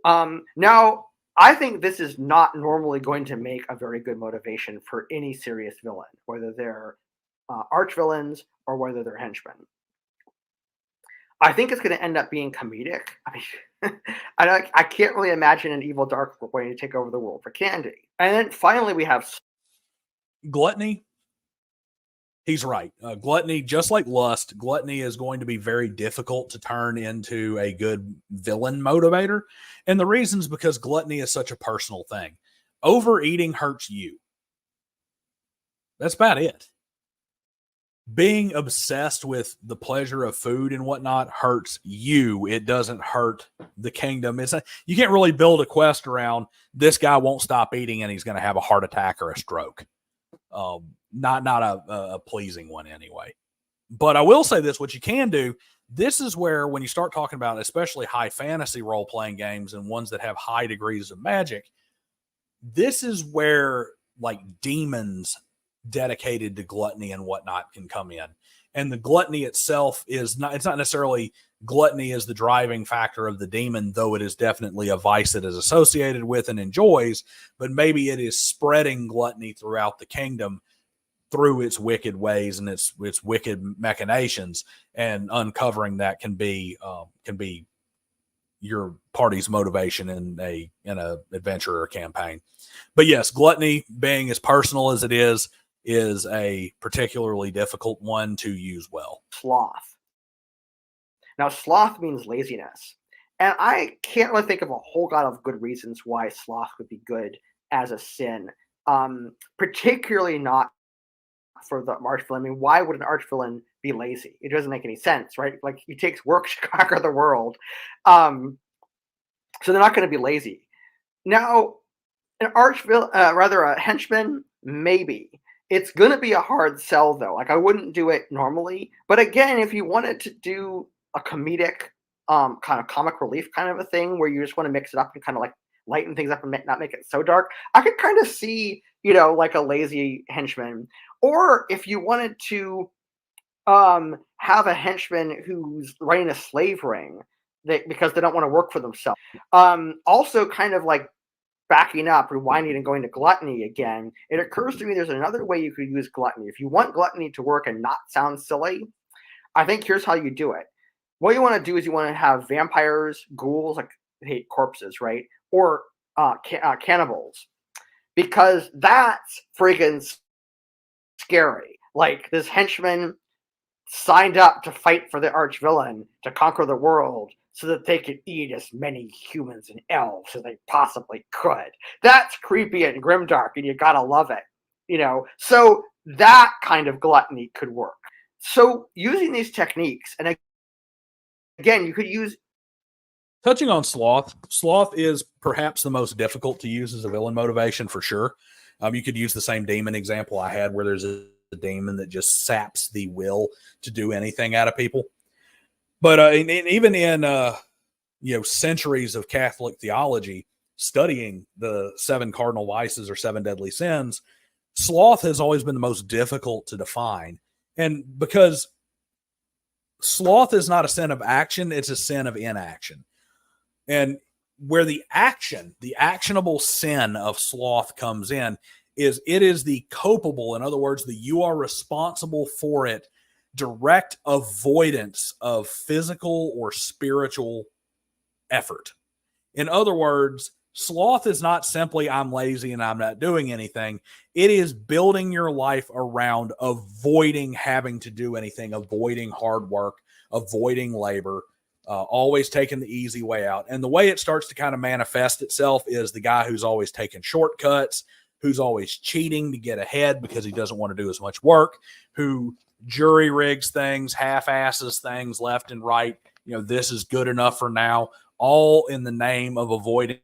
Now, I think this is not normally going to make a very good motivation for any serious villain, whether they're arch villains or whether they're henchmen. I think it's going to end up being comedic. I mean, I can't really imagine an evil dark going to take over the world for candy. And then finally we have gluttony. He's right. Gluttony, just like lust, gluttony is going to be very difficult to turn into a good villain motivator. And the reason is because gluttony is such a personal thing. Overeating hurts you. That's about it. Being obsessed with the pleasure of food and whatnot hurts you. It doesn't hurt the kingdom. You can't really build a quest around this guy won't stop eating and he's going to have a heart attack or a stroke. Not a pleasing one anyway. But I will say this, what you can do, this is where when you start talking about especially high fantasy role-playing games and ones that have high degrees of magic, this is where like demons dedicated to gluttony and whatnot can come in. And the gluttony itself it's not necessarily gluttony as the driving factor of the demon, though it is definitely a vice that is associated with and enjoys, but maybe it is spreading gluttony throughout the kingdom through its wicked ways and its wicked machinations, and uncovering that can be your party's motivation in a adventure or campaign. But yes, gluttony, being as personal as it is a particularly difficult one to use well. Sloth. Now, sloth means laziness. And I can't really think of a whole lot of good reasons why sloth would be good as a sin. Particularly not for the archvillain. I mean, why would an archvillain be lazy? It doesn't make any sense, right? Like, he takes work to conquer the world. So they're not going to be lazy. Now, an a henchman, maybe. It's going to be a hard sell, though. Like, I wouldn't do it normally. But again, if you wanted to do a comedic, kind of comic relief kind of a thing where you just want to mix it up and kind of like lighten things up and not make it so dark, I could kind of see, like a lazy henchman. Or if you wanted to have a henchman who's running a slave ring because they don't want to work for themselves. Also kind of like backing up, rewinding and going to gluttony again, it occurs to me there's another way you could use gluttony. If you want gluttony to work and not sound silly, I think here's how you do it. What you want to do is you want to have vampires, ghouls, like they hate corpses, right? Or cannibals. Because that's friggin' scary. Like, this henchman signed up to fight for the archvillain to conquer the world so that they could eat as many humans and elves as they possibly could. That's creepy and grimdark, and you gotta love it. So that kind of gluttony could work. So using these techniques, and again, you could use. Touching on sloth, sloth is perhaps the most difficult to use as a villain motivation for sure. You could use the same demon example I had, where there's a demon that just saps the will to do anything out of people. But even in centuries of Catholic theology, studying the 7 cardinal vices or 7 deadly sins, sloth has always been the most difficult to define, and because sloth is not a sin of action, it's a sin of inaction. And where the actionable sin of sloth comes in is it is the culpable, in other words, you are responsible for it, direct avoidance of physical or spiritual effort. In other words, sloth is not simply I'm lazy and I'm not doing anything. It is building your life around avoiding having to do anything, avoiding hard work, avoiding labor, always taking the easy way out. And the way it starts to kind of manifest itself is the guy who's always taking shortcuts, who's always cheating to get ahead because he doesn't want to do as much work, who jury rigs things, half-asses things left and right. This is good enough for now, all in the name of avoiding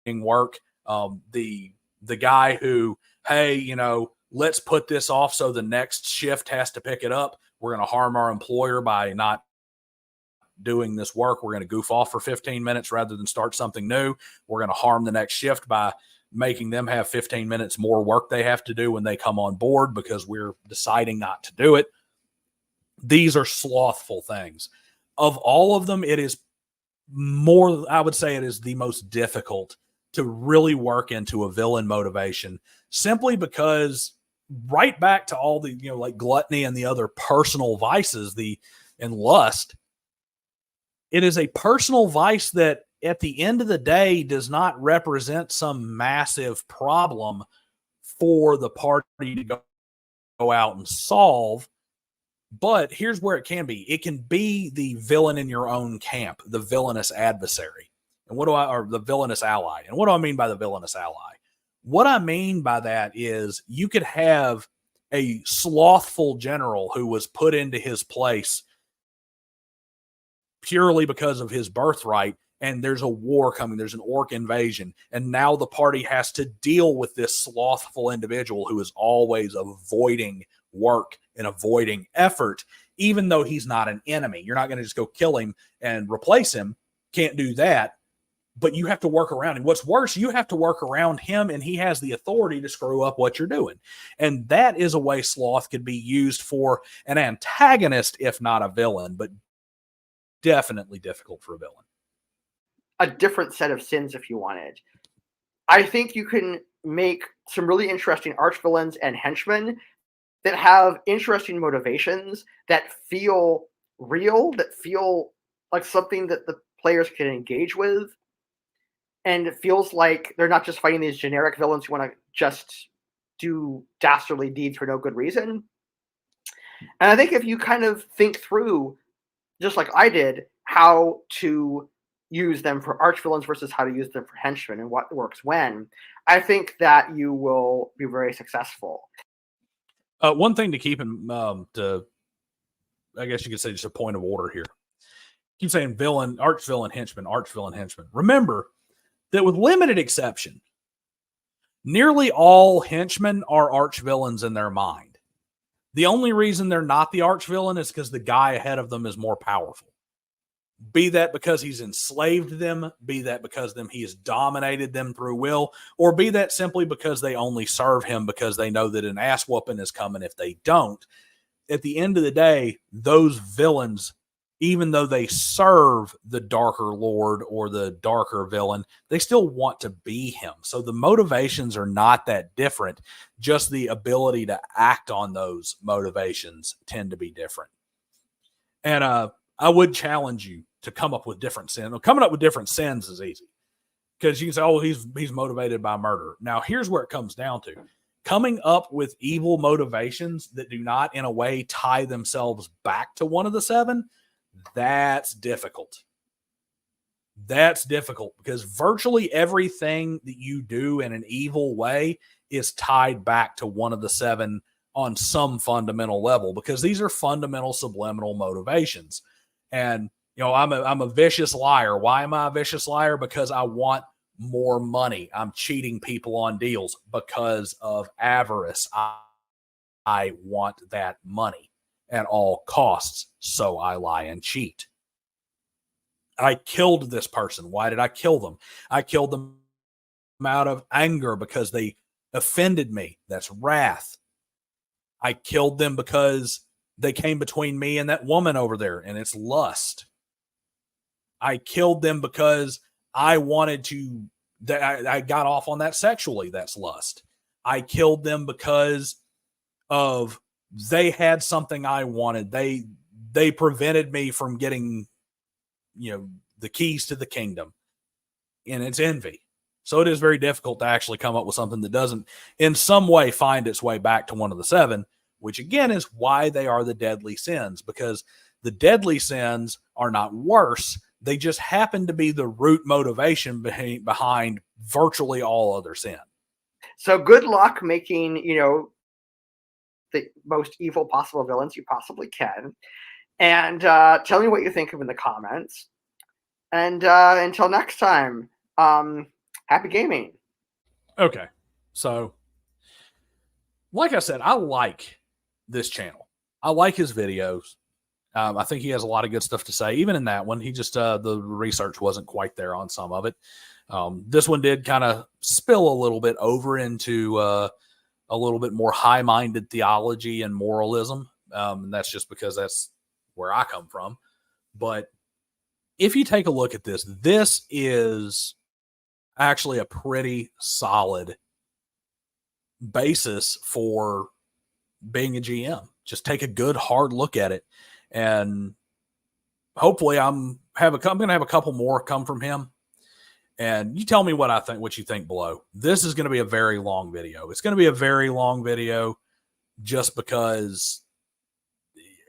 work. The guy who, hey, let's put this off so the next shift has to pick it up. We're going to harm our employer by not doing this work. We're going to goof off for 15 minutes rather than start something new. We're going to harm the next shift by making them have 15 minutes more work they have to do when they come on board because we're deciding not to do it. These are slothful things. Of all of them, it is more, I would say it is the most difficult to really work into a villain motivation, simply because right back to all the, like gluttony and the other personal vices, and lust, it is a personal vice that at the end of the day does not represent some massive problem for the party to go out and solve. But here's where it can be. It can be the villain in your own camp, the villainous adversary. Or the villainous ally. And what do I mean by the villainous ally? What I mean by that is you could have a slothful general who was put into his place purely because of his birthright, and there's a war coming, there's an orc invasion, and now the party has to deal with this slothful individual who is always avoiding work and avoiding effort, even though he's not an enemy. You're not going to just go kill him and replace him. Can't do that. But you have to work around him. What's worse, you have to work around him, and he has the authority to screw up what you're doing. And that is a way sloth could be used for an antagonist, if not a villain, but definitely difficult for a villain. A different set of sins if you wanted. I think you can make some really interesting archvillains and henchmen that have interesting motivations that feel real, that feel like something that the players can engage with. And it feels like they're not just fighting these generic villains who want to just do dastardly deeds for no good reason. And I think if you kind of think through, just like I did, how to use them for archvillains versus how to use them for henchmen and what works when, I think that you will be very successful. One thing to keep in, I guess you could say just a point of order here. Keep saying villain, archvillain, henchman. Remember that with limited exception, nearly all henchmen are archvillains in their mind. The only reason they're not the archvillain is because the guy ahead of them is more powerful. Be that because he's enslaved them, be that because he has dominated them through will, or be that simply because they only serve him because they know that an ass whooping is coming if they don't. At the end of the day, those villains, even though they serve the darker lord or the darker villain, they still want to be him. So the motivations are not that different. Just the ability to act on those motivations tend to be different. And I would challenge you to come up with different sins. Well, coming up with different sins is easy because you can say, oh, he's motivated by murder. Now, here's where it comes down to. Coming up with evil motivations that do not in a way tie themselves back to one of the 7, that's difficult. That's difficult because virtually everything that you do in an evil way is tied back to one of the 7 on some fundamental level, because these are fundamental subliminal motivations. And, I'm a vicious liar. Why am I a vicious liar? Because I want more money. I'm cheating people on deals because of avarice. I want that money at all costs. So I lie and cheat. I killed this person. Why did I kill them? I killed them out of anger because they offended me. That's wrath. I killed them because they came between me and that woman over there, and it's lust. I killed them because I wanted to, I got off on that sexually. That's lust. I killed them because of they had something I wanted. They prevented me from getting, the keys to the kingdom, and it's envy. So it is very difficult to actually come up with something that doesn't in some way find its way back to one of the seven, which again is why they are the deadly sins, because the deadly sins are not worse. They just happen to be the root motivation behind virtually all other sin. So good luck making, the most evil possible villains you possibly can. And tell me what you think of in the comments. And until next time, happy gaming. Okay. So, like I said, I like this channel. I like his videos. I think he has a lot of good stuff to say. Even in that one, he just, the research wasn't quite there on some of it. This one did kind of spill a little bit over into a little bit more high-minded theology and moralism. And that's just because that's where I come from. But if you take a look at this, this is actually a pretty solid basis for being a GM. Just take a good hard look at it, and hopefully I'm going to have a couple more come from him. And you tell me what you think below. This is going to be a very long video. It's going to be a very long video just because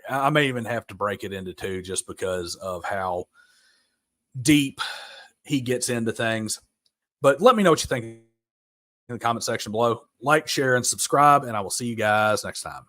I may even have to break it into two just because of how deep he gets into things. But let me know what you think in the comment section below. Like, share, and subscribe, and I will see you guys next time.